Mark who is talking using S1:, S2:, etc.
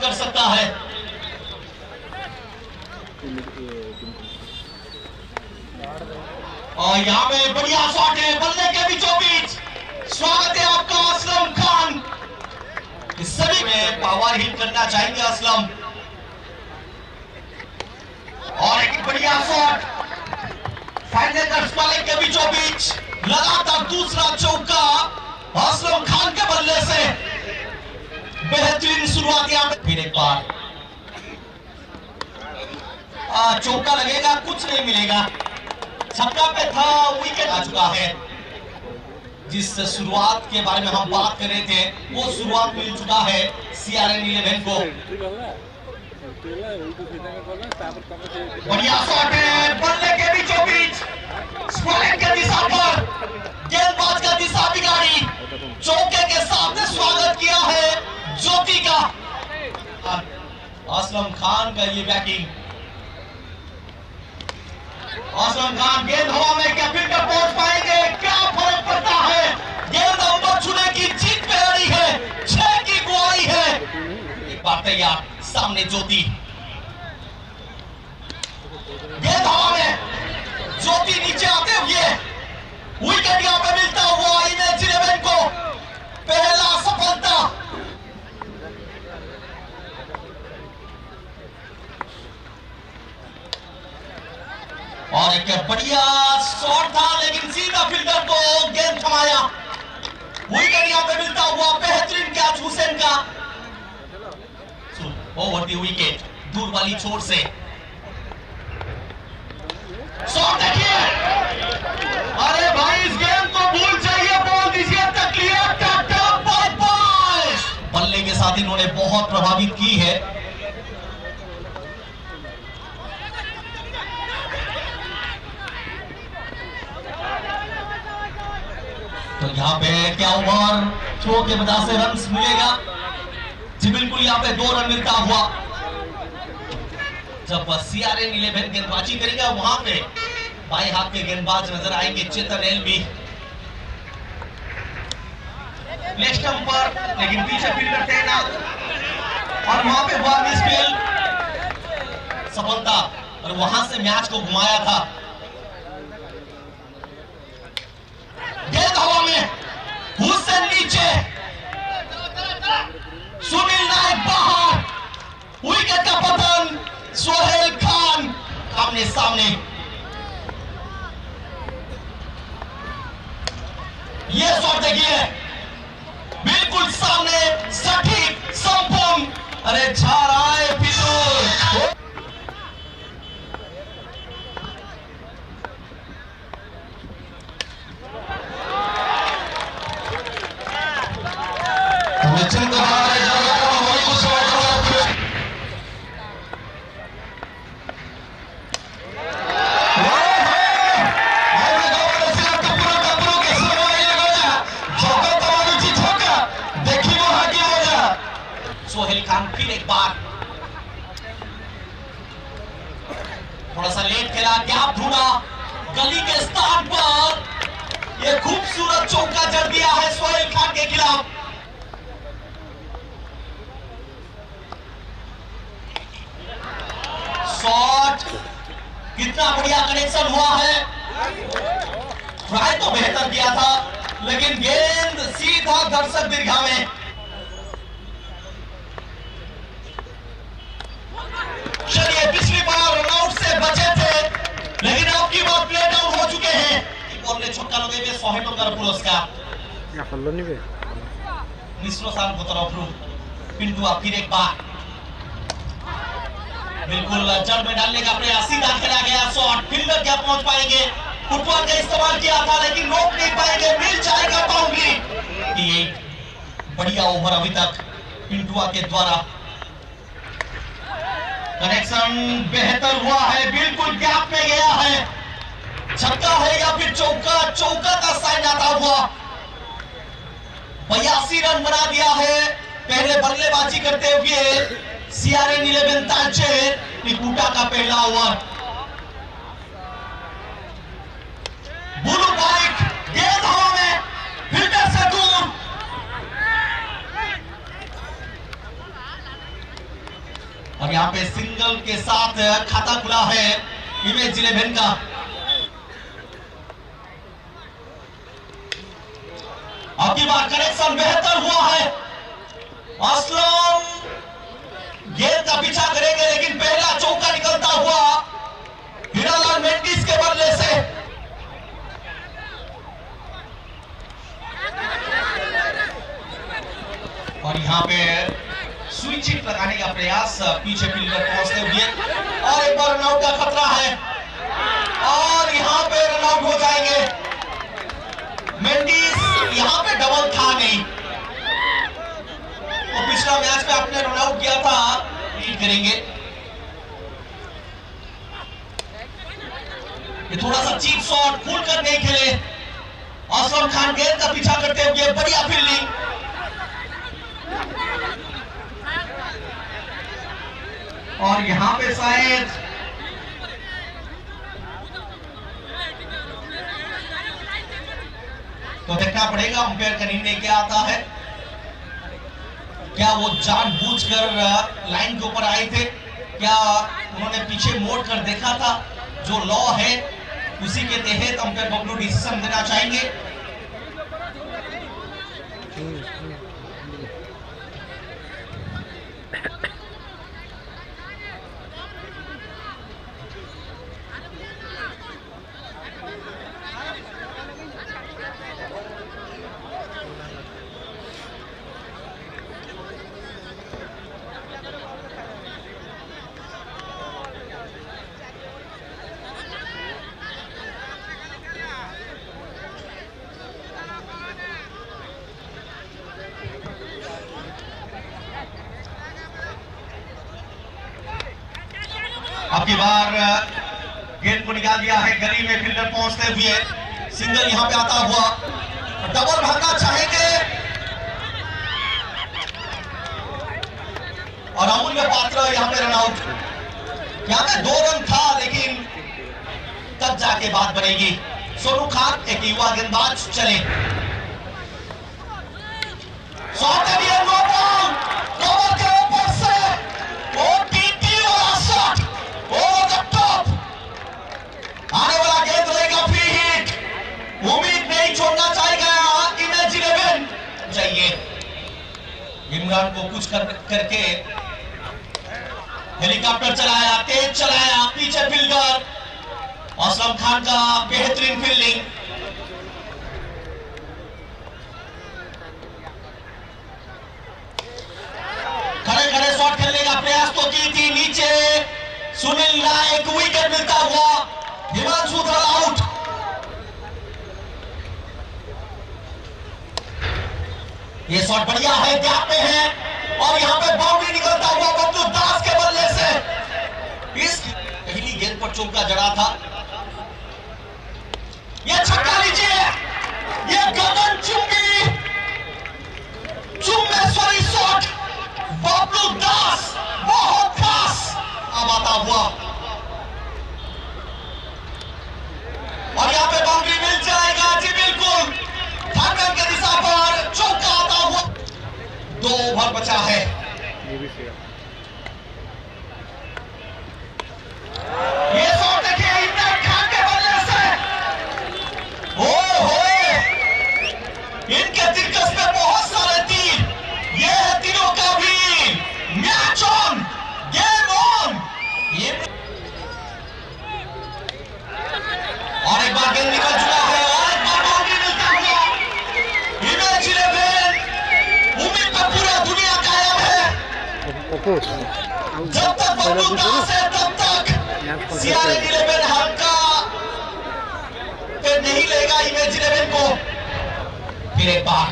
S1: शुरुआत कर सकता है। और यहाँ पे बढ़िया शॉट है बल्ले के बीचों बीच। स्वागत है आपका असलम खान। इस सभी में पावर हिट करना चाहेंगे असलम। और एक बढ़िया शॉट फाइनल वाले के बीचों बीच। लगातार दूसरा चौका असलम खान के बल्ले से। बेहतरीन शुरुआत यहाँ पे। फिर एक बार चौका लगेगा, कुछ नहीं मिलेगा। छक्का पे था, विकेट आ चुका है। जिस शुरुआत के बारे में हम बात कर रहे थे वो शुरुआत मिल चुका है CRN11 को। बढ़िया शॉट है बल्ले के बीचों बीच। स्क्वायर के दिशा पर गेंदबाज का दिशा बिगाड़ी चौके के साथ स्वागत किया है ज्योति का। असलम खान का ये बैटिंग। असलम खान गेंद हवा में क्या फील्डर पहुंच पाएंगे? क्या फर्क पड़ता है? गेंद अंबर छूने की जीत पे अड़ी है, 6 की गुआई है। एक बार तैयार, सामने ज्योति। गेंद हवा में, ज्योति नीचे आते हुए विकेट यहां पे मिलता हुआ इमेज 11 को। पहला सफलता। और एक बढ़िया शॉट था लेकिन सीधा फील्डर को गेंद थमाया। विकेट यहां पे मिलता हुआ बेहतरीन कैच हुसैन का। ओवर द विकेट, दूर वाली छोर से शॉट देखिए। अरे भाई इस गेम को भूल जाइए, बोल दीजिए तकलीफ टाटा बाय बाय। बल्ले के साथ इन्होंने बहुत प्रभावित की है। तो यहाँ पे क्या ओवर थ्रो के वजह से रन मिलेगा? जी बिल्कुल, यहाँ पे 2 रन मिलता हुआ। जब CRN11 गेंदबाजी करेगा वहां पे बाएं हाथ के गेंदबाज नजर आएंगे चेतन एलबी लेग स्टंप पर, लेकिन पीछे फील्डर तैनात। और वहां पे हुआ मिसफील्ड, सफलता। और वहां से मैच को घुमाया था। गेंद हवा में, हुसैन नीचे, सुनील नायक बाहर। विकेट का पतन, सोहेल खान आमने सामने। ये शॉट देखिए, बिल्कुल सामने, सटीक, संपूर्ण। अरे जा रहा है फितूर। सोहेल खान फिर एक बार थोड़ा सा लेट खेला, गैप ढूंढा गली के स्थान पर। यह खूबसूरत चौका जड़ दिया है सोहेल खान के खिलाफ। शॉट, कितना बढ़िया कनेक्शन हुआ है। ट्राई तो बेहतर किया था लेकिन गेंद सीधा दर्शक दीर्घा में। चलिए, पिछली बार रनआउट से बचे थे लेकिन अब की बार प्ले डाउन हो चुके हैं। বললে ছক্কা লগাইবে 100 টাকার পুরস্কার হলো নিবে মিশ্র সাহেব তরফରୁ पिंटू फिर एक बार बिल्कुल जड़ में डालने का प्रयास, सीधा खेला गया शॉट। फील्डर क्या पहुंच पाएंगे? फुटबॉल का इस्तेमाल किया था लेकिन रोक नहीं पाएंगे। मिल जाएगा बाउंड्री। ये बढ़िया ओवर अभी तक पिंटुआ के द्वारा। कनेक्शन बेहतर हुआ है, बिल्कुल गैप में गया है। छक्का है या फिर चौका? चौका का साइन आता हुआ। 82 रन बना दिया है पहले बल्लेबाजी करते हुए CRN11 तालचेर निकुटा का पहला ओवर। ब्लू बाइक, गेंद हवा में, फील्डर से दूर। और यहाँ पे सिंगल के साथ खाता खुला है इमेज 11 का। अब की बार कनेक्शन बेहतर हुआ है। असलम गेंद का पीछा करेंगे, लेकिन पहला चौका निकलता हुआ हीरालाल मेंडिस के बदले से। और यहाँ पे स्विच हिट लगाने का प्रयास, पीछे फील्डर पहुंचते हुए, और एक बार रनआउट का खतरा है और यहाँ पे रनआउट हो जाएंगे। मेंडिस यहाँ पे डबल था नहीं, तो पिछला मैच में आपने रनआउट किया था, लीड करेंगे। ये थोड़ा सा चीप शॉट फुल कर नहीं खेले। असलम खान गेंद का पीछा करते हुए, बढ़िया फील्डिंग। और यहां पे शायद तो देखना पड़ेगा अंपायर का निर्णय क्या आता है। क्या वो जानबूझकर लाइन के ऊपर आए थे, क्या उन्होंने पीछे मोड़ कर देखा था? जो लॉ है उसी के तहत अंपायर बबलू डिसीजन देना चाहेंगे। अब की बार गेंद को निकाल दिया है गली में, फील्डर पहुंचते हुए सिंगल यहां पे आता हुआ, डबल भागना चाहेंगे और अमूल्य पात्र यहां पे रन आउट। यहां पे 2 रन था, लेकिन तब जाके बात बनेगी। सोनू खान एक युवा गेंदबाज चले, आने वाला गेंद रहेगा फ्री हिट। उम्मीद नहीं छोड़ना चाहेगा इमेज 11 चाहिए। इमरान को कुछ करके हेलीकॉप्टर चलाया, तेज चलाया, पीछे फील्डर असलम खान का बेहतरीन फील्डिंग। खड़े खड़े शॉट खेलने का प्रयास तो की थी, नीचे सुनील नायक, विकेट मिलता हुआ हिमांशु धल आउट। ये शॉट बढ़िया है, गैप में है और यहां पे बाउंड्री निकलता हुआ बबलू दास के बल्ले से। इस पहली गेंद पर चौका जड़ा था, ये छक्का लीजिए, ये गगन चुम्बेश्वरी शॉट बबलू दास, बहुत खास अब आता हुआ और यहाँ पे बाउंड्री मिल जाएगा जी, बिल्कुल ढक्कन के दिशा पर चौका आता हुआ। 2 ओवर बचा है। ये शॉट देखिए इमरान खान के बल्ले से, ओहो इनके दिलकश में बहुत सारे तीर, ये है तीनों का भी मैच ऑन, गेम ऑन। ये और एक बार गेंद निकल चुका है और एक बार बाउंड्री मिलता हुआ इमेज 11। उम्मीद पे पूरा दुनिया कायम है। जब तक बबलू दास है तब तक CR 11 हल्का पे नहीं लेगा इमेज 11 को। फिर एक बार